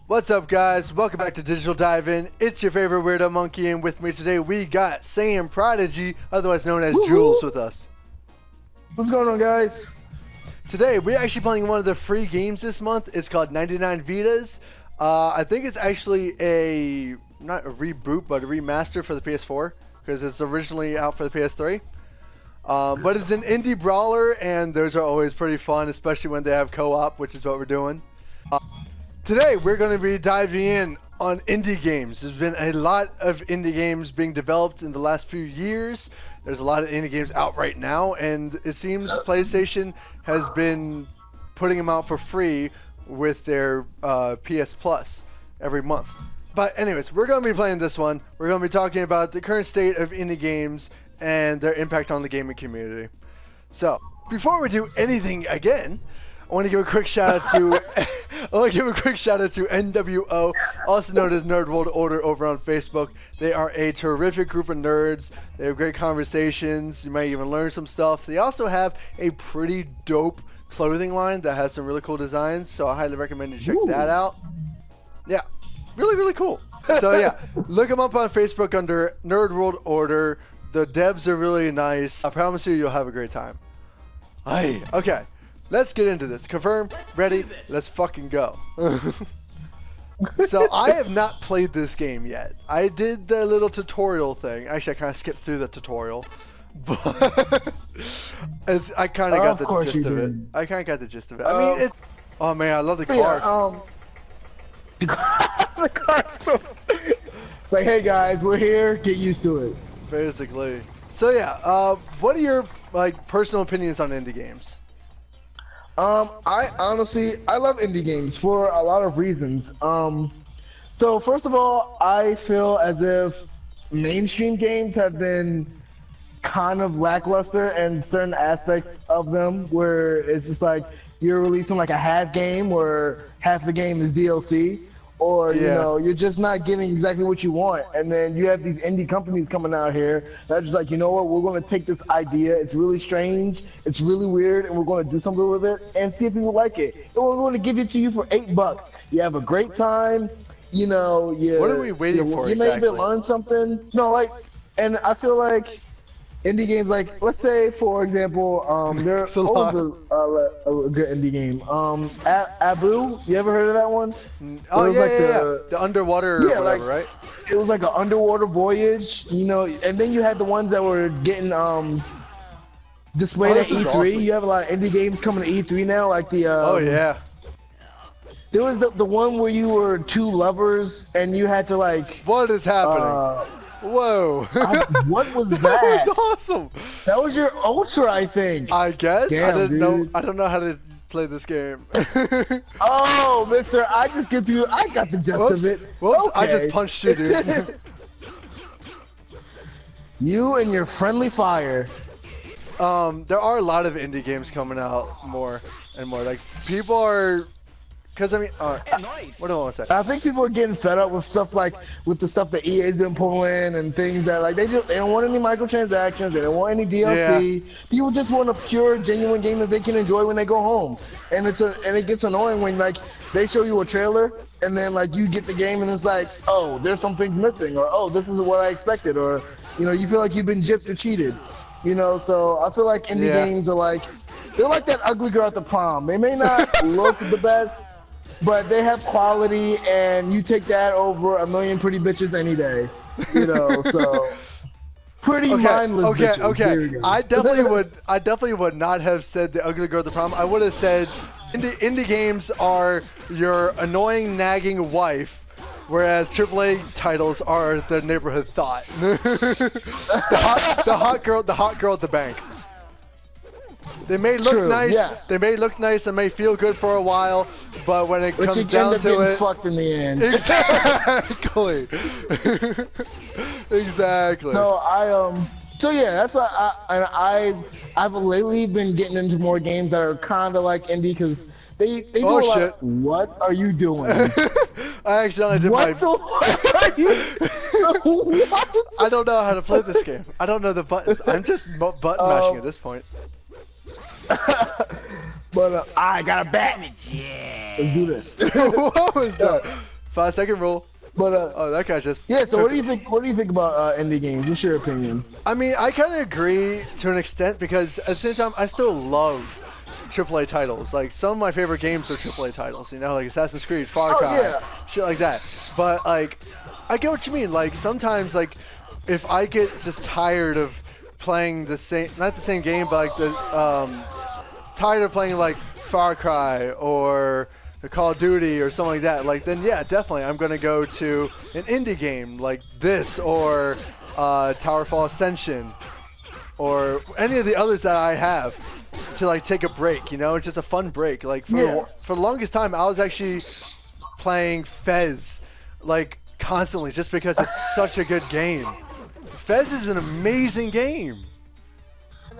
What's up, guys? Welcome back to Digital Dive-In. It's your favorite weirdo monkey, and with me today we got Sam Prodigy, otherwise known as Jules, with us. What's going on, guys? Today we're actually playing one of the free games this month. It's called 99Vidas. I think it's actually not a reboot, but a remaster for the PS4, because it's originally out for the PS3. But it's an indie brawler, and those are always pretty fun, especially when they have co-op, which is what we're doing. Today we're going to be diving in on indie games. There's been a lot of indie games being developed in the last few years. There's a lot of indie games out right now, and it seems PlayStation has been putting them out for free with their PS Plus every month. But anyways, we're going to be playing this one. We're going to be talking about the current state of indie games and their impact on the gaming community. So, before we do anything again, I want to give a quick shout out to NWO, also known as Nerd World Order, over on Facebook. They are a terrific group of nerds. They have great conversations. You might even learn some stuff. They also have a pretty dope clothing line that has some really cool designs, so I highly recommend you check that out. Yeah, really cool. So yeah, look them up on Facebook under Nerd World Order. The devs are really nice. I promise you'll have a great time. Aye. Okay, let's get into this. Confirm, ready, let's fucking go. So I have not played this game yet. I did the little tutorial thing. Actually, I kind of skipped through the tutorial. But I kind of got the gist of it. I kind of got the gist of it. I mean, it's... Oh man, I love the car. Yeah, the car's so... It's like, hey guys, we're here. Get used to it. Basically. So yeah, what are your personal opinions on indie games? I honestly love indie games for a lot of reasons. So first of all, I feel as if mainstream games have been kind of lackluster in certain aspects of them, where it's just like you're releasing like a half game where half the game is DLC, or you know, you're just not getting exactly what you want. And then you have these indie companies coming out here that are just like, you know what, we're going to take this idea, it's really strange, it's really weird, and we're going to do something with it and see if people like it. And we're going to give it to you for $8. You have a great time, you know. What are we waiting for? You may even learn something. No, and I feel like indie games, like, let's say, for example, there's a good indie game. Abu, you ever heard of that one? Oh, yeah. The underwater or whatever, right? It was like an underwater voyage, you know, and then you had the ones that were getting displayed at E3. Awesome. You have a lot of indie games coming to E3 now, like the... oh, yeah. There was the one where you were two lovers, and you had to, like... What is happening? Whoa! What was that? That was awesome. That was your Ultra, I think. I guess. Damn, I didn't know. I don't know how to play this game. Oh, Mister, I just get through. I got the gist of it. Whoops! Okay. I just punched you, dude. You and your friendly fire. There are a lot of indie games coming out more and more. Like people are. Because I mean, what do I want to say? I think people are getting fed up with stuff with the stuff that EA's been pulling and things that they don't want any microtransactions, they don't want any DLC. Yeah. People just want a pure, genuine game that they can enjoy when they go home. And it gets annoying when they show you a trailer and then you get the game and it's like, oh, there's some things missing, or oh, this isn't what I expected, or you know, you feel like you've been gypped or cheated. You know, so I feel like indie games are they're like that ugly girl at the prom. They may not look the best, but they have quality, and you take that over a million pretty bitches any day, you know. So pretty mindless bitches. Okay. I definitely would not have said the ugly girl at the prom. I would have said indie games are your annoying, nagging wife, whereas AAA titles are the neighborhood thought. the hot girl at the bank. They may look nice. Yes. They may look nice and may feel good for a while, but when it comes down to it, fucked in the end. Exactly. Exactly. So yeah, that's why I've lately been getting into more games that are kind of like indie, because they do a lot. Shit. What are you doing? I accidentally did what the fuck are you? I don't know how to play this game. I don't know the buttons. I'm just button mashing at this point. But I got a bat. Let's do this. What was that? 5-second rule. But Oh, that guy just. yeah. So what do you think? What do you think about indie games? What's your opinion? I mean, I kind of agree to an extent because at the same time, I still love AAA titles. Like some of my favorite games are AAA titles. You know, like Assassin's Creed, Far Cry, shit like that. But like, I get what you mean. Like sometimes, like if I get just tired of playing the same, not the same game, but like the tired of playing like Far Cry or the Call of Duty or something like that, like then yeah, definitely I'm gonna go to an indie game like this or Towerfall Ascension or any of the others that I have to like take a break. You know, it's just a fun break. Like for the longest time, I was actually playing Fez like constantly just because it's such a good game. Fez is an amazing game.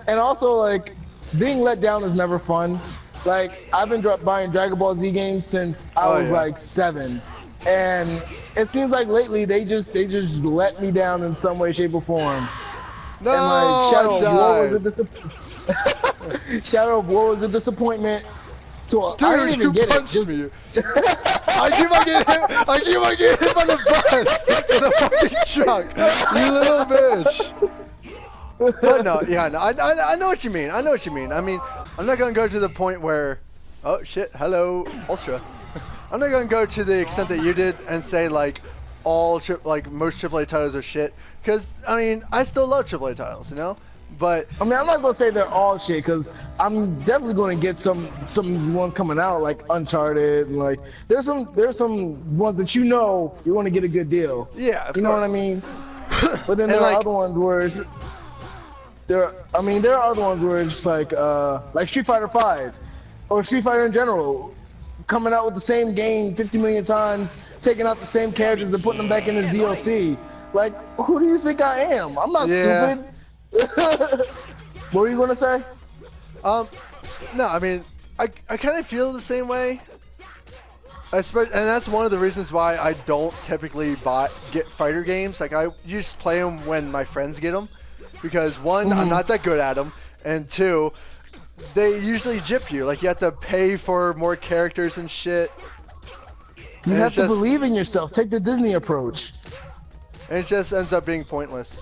And also, like, being let down is never fun. Like, I've been buying Dragon Ball Z games since I was like 7, and it seems like lately they just let me down in some way, shape, or form. No, and like Shadow of War was a disappointment. So dude, I didn't even get punched it. Me. I keep on getting hit by the bus, the fucking truck, you little bitch. But no, yeah, no, I know what you mean. I know what you mean. I mean, I'm not gonna go to the point where, oh shit, hello, Ultra. I'm not gonna go to the extent that you did and say like most AAA titles are shit. Because I mean, I still love AAA titles, you know. But I mean, I'm not gonna say they're all shit because I'm definitely gonna get some ones coming out like Uncharted and like there's some ones that you want to get a good deal. Yeah, you know what I mean. But then there are other ones where there are other ones where it's like Street Fighter 5 or Street Fighter in general, coming out with the same game 50 million times, taking out the same characters and putting them back in as DLC. Like, who do you think I am? I'm not stupid. What were you gonna say? No, I mean, I kind of feel the same way. And that's one of the reasons why I don't typically get fighter games. Like I just play them when my friends get them, because one, I'm not that good at them, and two, they usually gyp you. Like you have to pay for more characters and shit. You have to believe in yourself. Take the Disney approach. And it just ends up being pointless.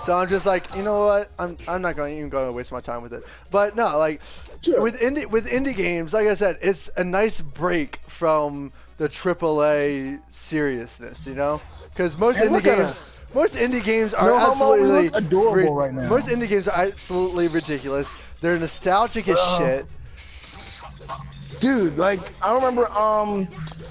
So I'm just like, you know what? I'm not even going to waste my time with it. But no, like with indie games, like I said, it's a nice break from the AAA seriousness, you know? Because most indie games are absolutely adorable right now. Most indie games are absolutely ridiculous. They're nostalgic as shit. Dude, like I remember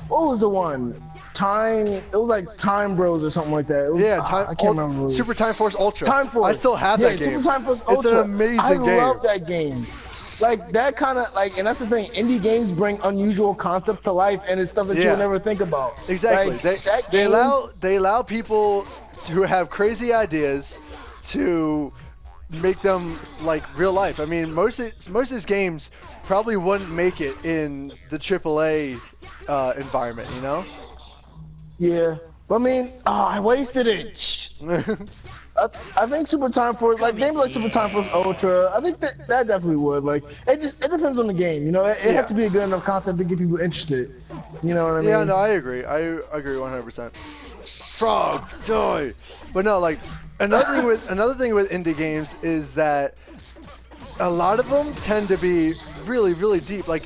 what was the one? It was like Time Bros or something like that. It was, I can't remember. Super Time Force Ultra. Time Force. I still have that game. Super Time Force Ultra. It's an amazing game. I love that game. Like that kind of like, and that's the thing. Indie games bring unusual concepts to life, and it's stuff that you'll never think about. Exactly. Like, they allow people who have crazy ideas to make them like real life. I mean, most of these games probably wouldn't make it in the AAA environment, you know? Yeah, but I mean, I wasted it. I think Super Time Force, like games like Super Time Force Ultra, I think that definitely would. Like, it depends on the game, you know. It has to be a good enough concept to get people interested. You know what I mean? Yeah, no, I agree. I agree 100%. Frog, joy. But no, like another thing with indie games is that a lot of them tend to be really, really deep. Like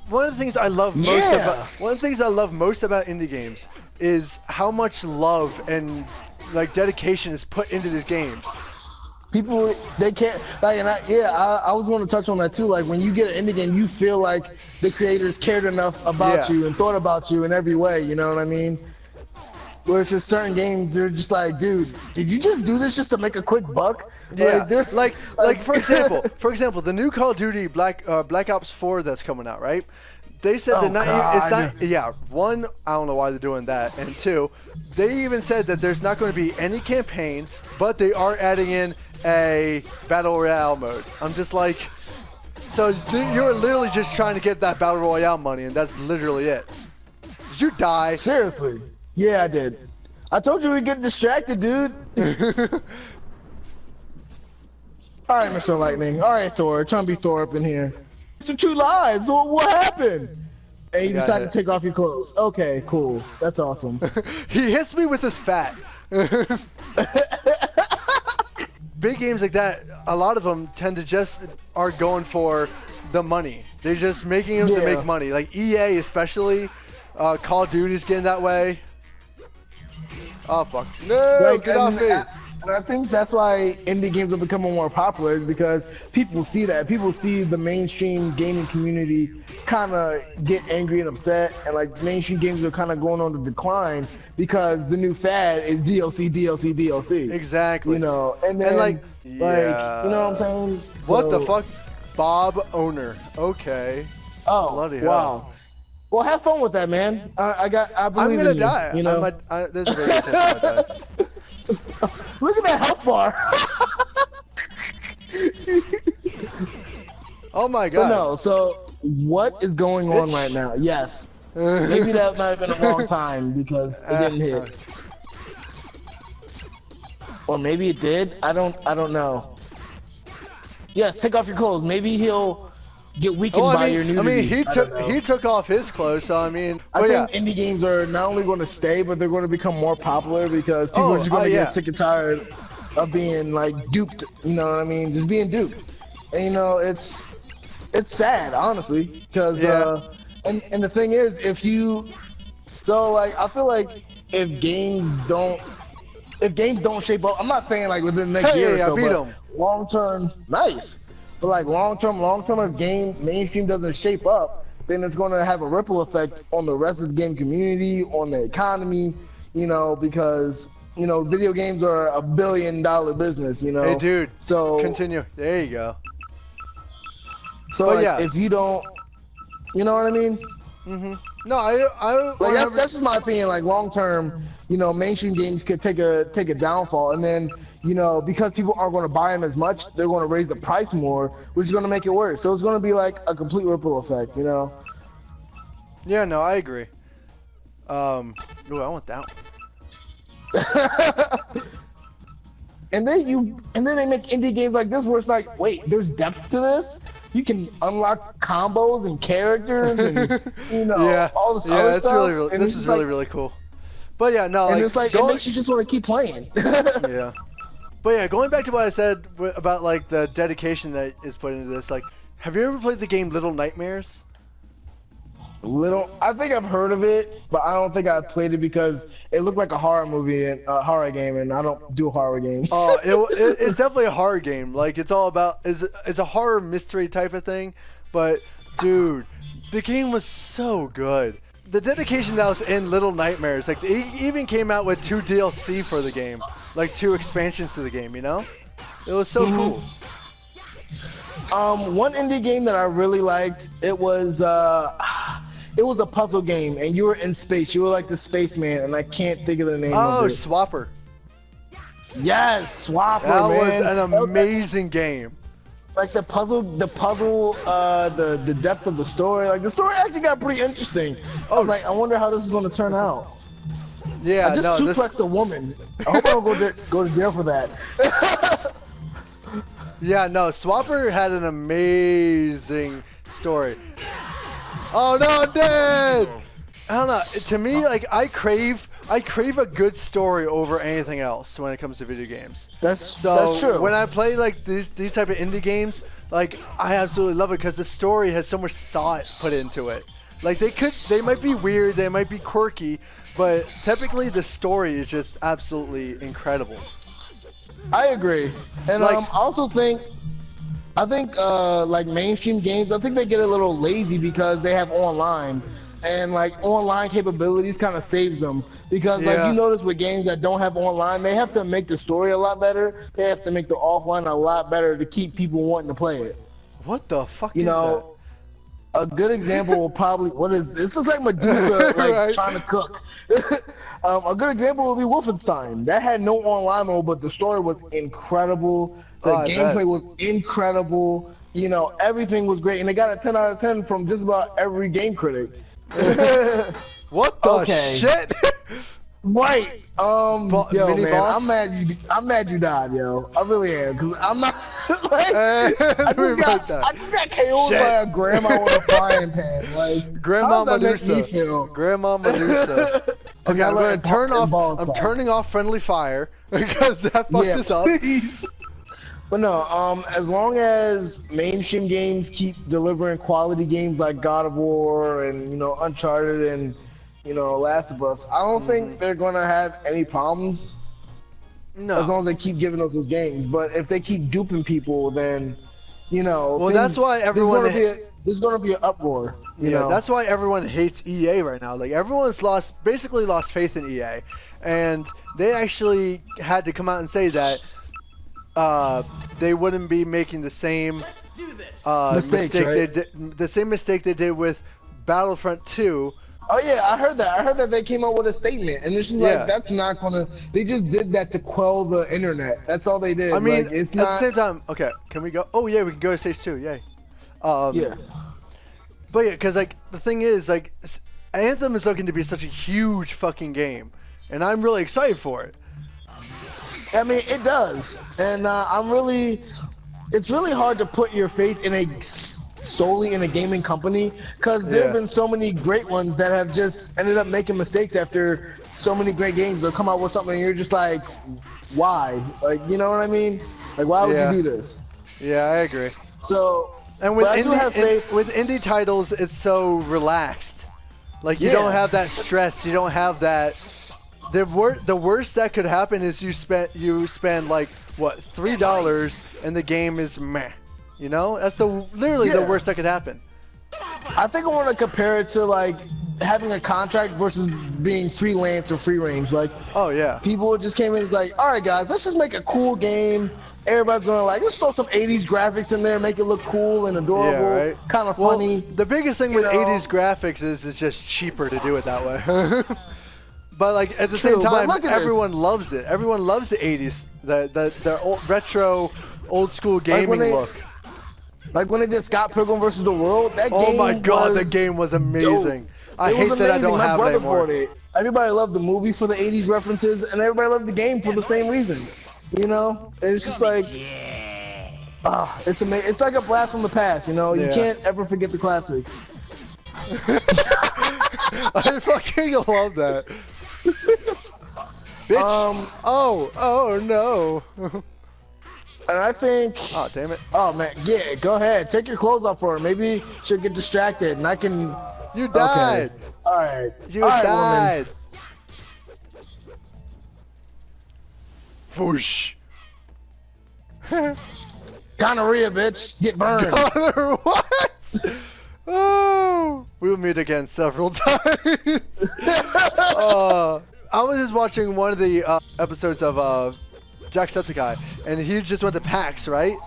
one of the things I love most about indie games is how much love and like dedication is put into these games. People, they can't like, and I was going to touch on that too. Like when you get an indie game, you feel like the creators cared enough about you and thought about you in every way. You know what I mean? Where it's just certain games, they're just like, dude, did you just do this just to make a quick buck? Yeah, like for example, the new Call of Duty Black Ops 4 that's coming out, right? They said one, I don't know why they're doing that, and two, they even said that there's not going to be any campaign, but they are adding in a battle royale mode. I'm just like, so you're literally just trying to get that battle royale money, and that's literally it. Did you die? Seriously? Yeah, I did. I told you we'd get distracted, dude. All right, Mr. Lightning. All right, Thor. Trying to be Thor up in here. The two lives. What happened? And you got decide hit. to take off your clothes. Okay, cool. That's awesome. He hits me with his fat. Big games like that, a lot of them tend to just are going for the money. They're just making them to make money. Like EA especially, Call of Duty's getting that way. Oh fuck! No, get off me! And I think that's why indie games are becoming more popular, is because people see that. People see the mainstream gaming community kind of get angry and upset, and like mainstream games are kind of going on the decline because the new fad is DLC, DLC, DLC. Exactly. You know, and then like you know what I'm saying? What the So- fuck? Bob Owner. Okay. Oh, Bloody hell. wow. Well, have fun with that, man. I believe I'm gonna in you, die. You know? There's a very good chance I might die. Look at that health bar. Oh my So god. no, so what is going on Bitch. right now? Yes. Maybe that might have been a wrong time because it didn't hit. Or maybe it did. I don't know. Yes, take off your clothes. Maybe he'll get weakened by your nudity. He took off his clothes, so I mean, I but yeah. think indie games are not only going to stay, but they're going to become more popular because people are just going to get sick and tired of being like duped. You know what I mean? Just being duped. And you know, it's sad, honestly, because and the thing is, I feel like if games don't shape up, I'm not saying like within the next year or so, but long term, nice. But like long term, if mainstream doesn't shape up, then it's going to have a ripple effect on the rest of the game community, on the economy, you know, because you know video games are $1 billion business, you know. Hey, dude. So continue. There you go. So but like, if you don't, you know what I mean? Mm-hmm. No, I like that's just my opinion. Like long term, you know, mainstream games could take a downfall, and then you know because people aren't going to buy them as much, they're going to raise the price more, which is going to make it worse. So it's going to be like a complete ripple effect, you know? Yeah, no, I agree. Ooh, I want that one. and then they make indie games like this where it's like, wait, there's depth to this. You can unlock combos and characters and you know all this other stuff. This is really cool. But yeah, no, and it's like it makes you just want to keep playing. Yeah. But yeah, going back to what I said about like the dedication that is put into this, like, have you ever played the game Little Nightmares? I think I've heard of it, but I don't think I played it because it looked like a horror movie and a horror game, and I don't do horror games. Oh, it's definitely a horror game. Like it's all about it's a horror mystery type of thing. But dude, the game was so good. The dedication that was in Little Nightmares, like they even came out with 2 DLC for the game, like 2 expansions to the game. You know, it was so cool. One indie game that I really liked, it was a puzzle game, and you were in space. You were like the spaceman, and I can't think of the name of it. Oh, Swapper. Yes, Swapper, that man. That was an amazing game. Like the puzzle, the depth of the story. Like the story actually got pretty interesting. I was like, I wonder how this is going to turn out. Yeah, I just suplexed a woman. I hope I don't go to jail for that. Yeah, no, Swapper had an amazing story. Oh no, I'm dead! I don't know. To me, like I crave a good story over anything else when it comes to video games. That's true. When I play like these type of indie games, like I absolutely love it because the story has so much thought put into it. Like they might be weird, they might be quirky, but typically the story is just absolutely incredible. I agree, and like, I also think like mainstream games, I think they get a little lazy because they have online, and like online capabilities kind of saves them because like you notice with games that don't have online, they have to make the story a lot better. They have to make the offline a lot better to keep people wanting to play it. What the fuck? You know, a good example will probably this looks like Medusa like trying to cook. A good example would be Wolfenstein. That had no online mode, but the story was incredible. The gameplay was incredible. You know, everything was great, and they got a 10 out of 10 from just about every game critic. What the shit? Right. Yo, mini man, boss? I'm mad you died, yo. I really am, cause I'm not. Like, I just got KO'd by a grandma with a frying pan. Like, Grandma how does that make me Medusa. feel? Grandma Medusa. Okay, I'm gonna turn off. I'm turning off friendly fire because that fucked us up. Please. But no, as long as mainstream games keep delivering quality games like God of War and Uncharted and Last of Us, I don't think they're gonna have any problems. No. As long as they keep giving us those games, but if they keep duping people, then well, that's why everyone. There's gonna be an uproar. You know? That's why everyone hates EA right now. Like everyone's basically lost faith in EA, and they actually had to come out and say that they wouldn't be making the same mistake they did, the same mistake they did with Battlefront 2. Oh yeah, I heard that. I heard that they came out with a statement, and it's just like that's not gonna. They just did that to quell the internet. That's all they did. I mean, like, it's not... at the same time, okay, can we go? Oh yeah, we can go to stage 2. Yay. Yeah. But yeah, because like the thing is, like Anthem is looking to be such a huge fucking game, and I'm really excited for it. I mean, it does, and it's really hard to put your faith in solely in a gaming company, because there have been so many great ones that have just ended up making mistakes after so many great games. They'll come out with something and you're just like, why? Like, you know what I mean? Like, why would you do this? Yeah, I agree. So, and with indie titles, it's so relaxed. Like, you don't have that stress. You don't have that. The worst that could happen is you spend like what, $3 and the game is meh. You know, that's literally the worst that could happen. I think I want to compare it to like having a contract versus being freelance or free range. Like, people just came in and like, all right, guys, let's just make a cool game. Everybody's gonna like, let's throw some 80s graphics in there, make it look cool and adorable, kind of funny. The biggest thing with 80s graphics is it's just cheaper to do it that way. But like at the same time, everyone loves it. Everyone loves the 80s, the old, retro, old school gaming look. Like when they did Scott Pilgrim vs. the World, that game oh my god, that game was amazing. I hate that I don't have it anymore. Everybody loved the movie for the 80s references, and everybody loved the game for the same reason. You know? And it's just like, it's amazing. It's like a blast from the past, you know? You can't ever forget the classics. I fucking love that. Bitch. Oh no. And I think... Oh, damn it. Oh, man. Yeah, go ahead. Take your clothes off for her. Maybe she'll get distracted, and I can... You died. Okay. All right. You died. Woman. Whoosh. Gonorrhea, bitch. Get burned. What? Oh. We will meet again several times. I was just watching one of the episodes of... Jacksepticeye, and he just went to PAX, right?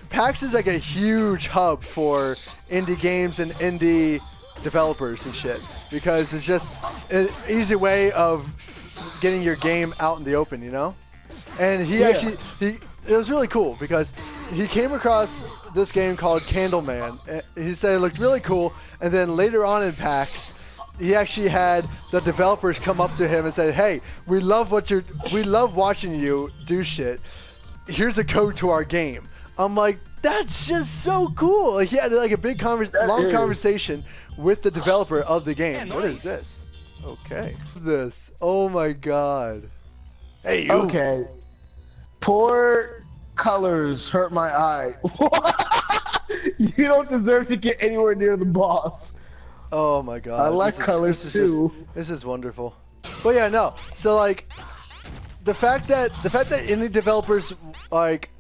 PAX is like a huge hub for indie games and indie developers and shit, because it's just an easy way of getting your game out in the open, you know? And it was really cool because he came across this game called Candleman. He said it looked really cool, and then later on in PAX, he actually had the developers come up to him and say, "Hey, we love watching you do shit. Here's a code to our game." I'm like, that's just so cool. Like, he had like a big long conversation with the developer of the game. What is this? Okay, oh my god. Hey, you. Okay. Poor colors hurt my eye. You don't deserve to get anywhere near the boss. Oh my god. I like colors too. This is wonderful. But yeah, no. So like the fact that indie developers like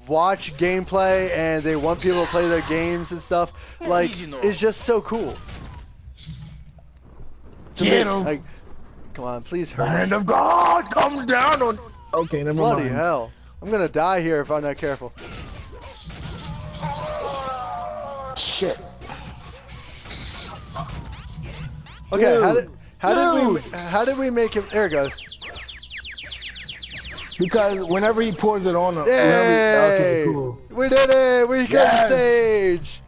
watch gameplay and they want people to play their games and stuff, like, is just so cool. Get him. Like, come on, please hurt me. The hand of God comes down on... Okay, never mind. Bloody hell. I'm gonna die here if I'm not careful. Shit. Okay, dude, how did we make him? There it goes. Because whenever he pours it on, okay, cool. We did it. We got the stage.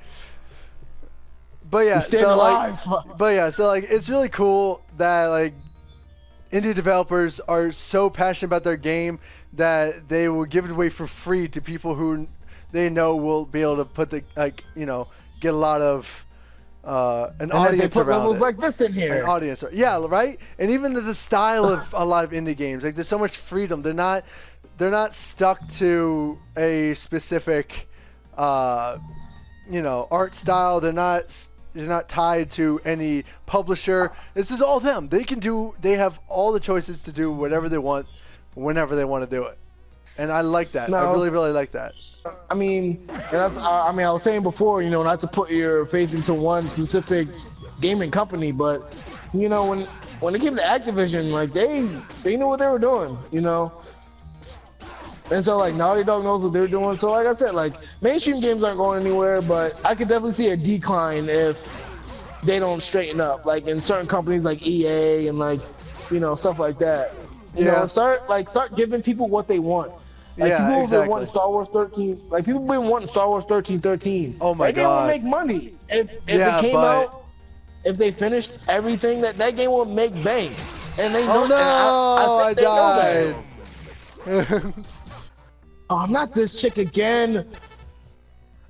But yeah, so like, it's really cool that like indie developers are so passionate about their game that they will give it away for free to people who they know will be able to put the get a lot of an audience they put around levels it. like this in here. An audience, yeah, right. And even the style of a lot of indie games, like there's so much freedom. They're not stuck to a specific art style. They're not tied to any publisher. This is all them. They have all the choices to do whatever they want whenever they want to do it. And I like that. I really, really like that. I mean, I was saying before, not to put your faith into one specific gaming company, but when it came to Activision, like they knew what they were doing, And so like Naughty Dog knows what they're doing. So like I said, like mainstream games aren't going anywhere, but I could definitely see a decline if they don't straighten up. Like in certain companies like EA and like stuff like that. You know, start giving people what they want. Like people have been wanting Star Wars 13. Like people have been wanting Star Wars 13. Oh my god. That game will make money if it came out. If they finished everything, that game will make bank. And they know. Oh no! I think they died. Know that. Oh, not this chick again.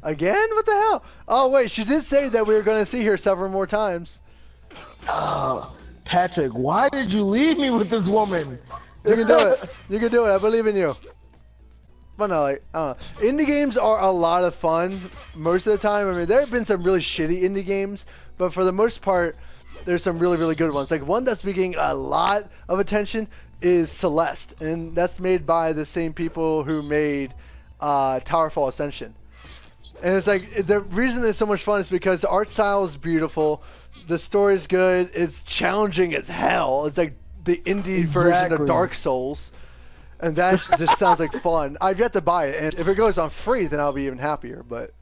Again? What the hell? Oh wait, she did say that we were going to see her several more times. Patrick, why did you leave me with this woman? You can do it. You can do it. I believe in you. But no, indie games are a lot of fun most of the time. I mean, there have been some really shitty indie games, but for the most part, there's some really, really good ones. Like one that's been getting a lot of attention is Celeste, and that's made by the same people who made Towerfall Ascension. And it's like, the reason it's so much fun is because the art style is beautiful, the story is good, it's challenging as hell. It's like the indie version of Dark Souls. And that just sounds like fun. I've yet to buy it, and if it goes on free, then I'll be even happier. But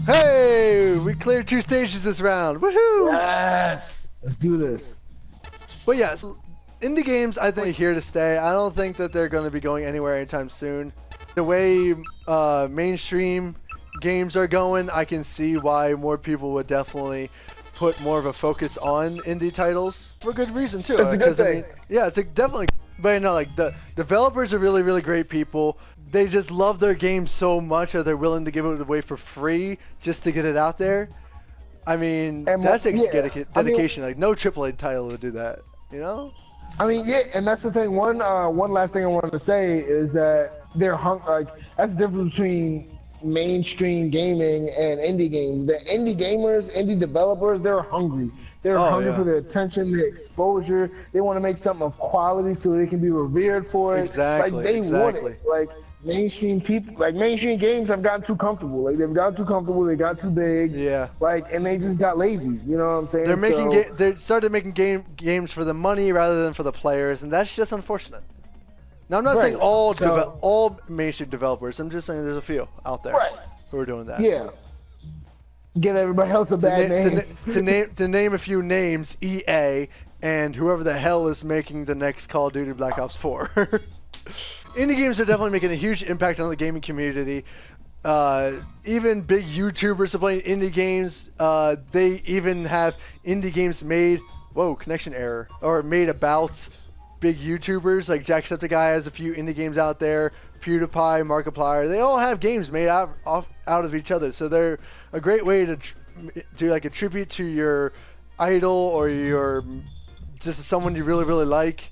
hey, we cleared 2 stages this round. Woohoo! Yes, let's do this. But yes, indie games I think are here to stay. I don't think that they're going to be going anywhere anytime soon. The way mainstream games are going, I can see why more people would definitely put more of a focus on indie titles for good reason too. It's a good thing. It's definitely. But like the developers are really, really great people. They just love their game so much that they're willing to give it away for free just to get it out there. I mean, that's dedication. Like no AAA title would do that, I mean, yeah, and that's the thing. One last thing I wanted to say is that that's the difference between mainstream gaming and indie games. The indie developers, they're hungry. They're hungry for the attention, the exposure. They want to make something of quality so they can be revered for it. Exactly. Like they want it. Like mainstream games have gotten too comfortable. Like they've gotten too comfortable. They got too big. Yeah. Like and they just got lazy. You know what I'm saying? They started making games for the money rather than for the players, and that's just unfortunate. Now I'm not saying all mainstream developers. I'm just saying there's a few out there who are doing that. Yeah. Give everybody else a bad name. To name a few names, EA and whoever the hell is making the next Call of Duty Black Ops 4. Indie games are definitely making a huge impact on the gaming community. Even big YouTubers are playing indie games. They even have indie games made. Whoa, connection error. Or made about big YouTubers. Like Jacksepticeye has a few indie games out there. PewDiePie, Markiplier. They all have games made out of each other. So they're a great way to do like a tribute to your idol or your just someone you really, really like.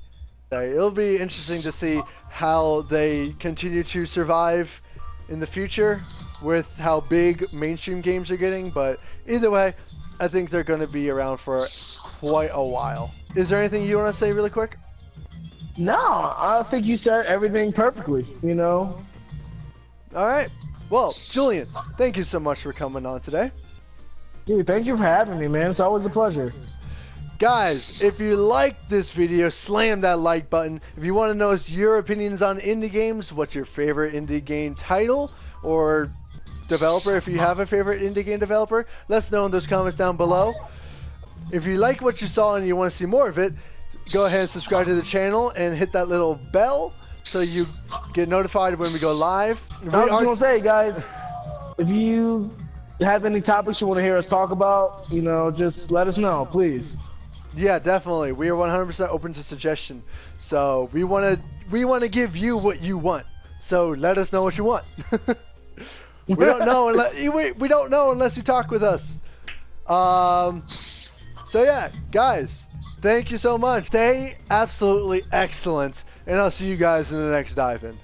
It'll be interesting to see how they continue to survive in the future with how big mainstream games are getting, but either way, I think they're going to be around for quite a while. Is there anything you want to say really quick? No, I think you said everything perfectly, All right. Well, Julian, thank you so much for coming on today. Dude, thank you for having me, man. It's always a pleasure. Guys, if you liked this video, slam that like button. If you want to know your opinions on indie games, what's your favorite indie game title or developer, if you have a favorite indie game developer, let us know in those comments down below. If you like what you saw and you want to see more of it, go ahead and subscribe to the channel and hit that little bell so you get notified when we go live. I was going to say, guys, if you have any topics you want to hear us talk about, just let us know, please. Yeah, definitely. We are 100% open to suggestion. So we want to give you what you want. So let us know what you want. we don't know unless we don't know unless you talk with us. So yeah, guys, thank you so much. Stay absolutely excellent, and I'll see you guys in the next dive in.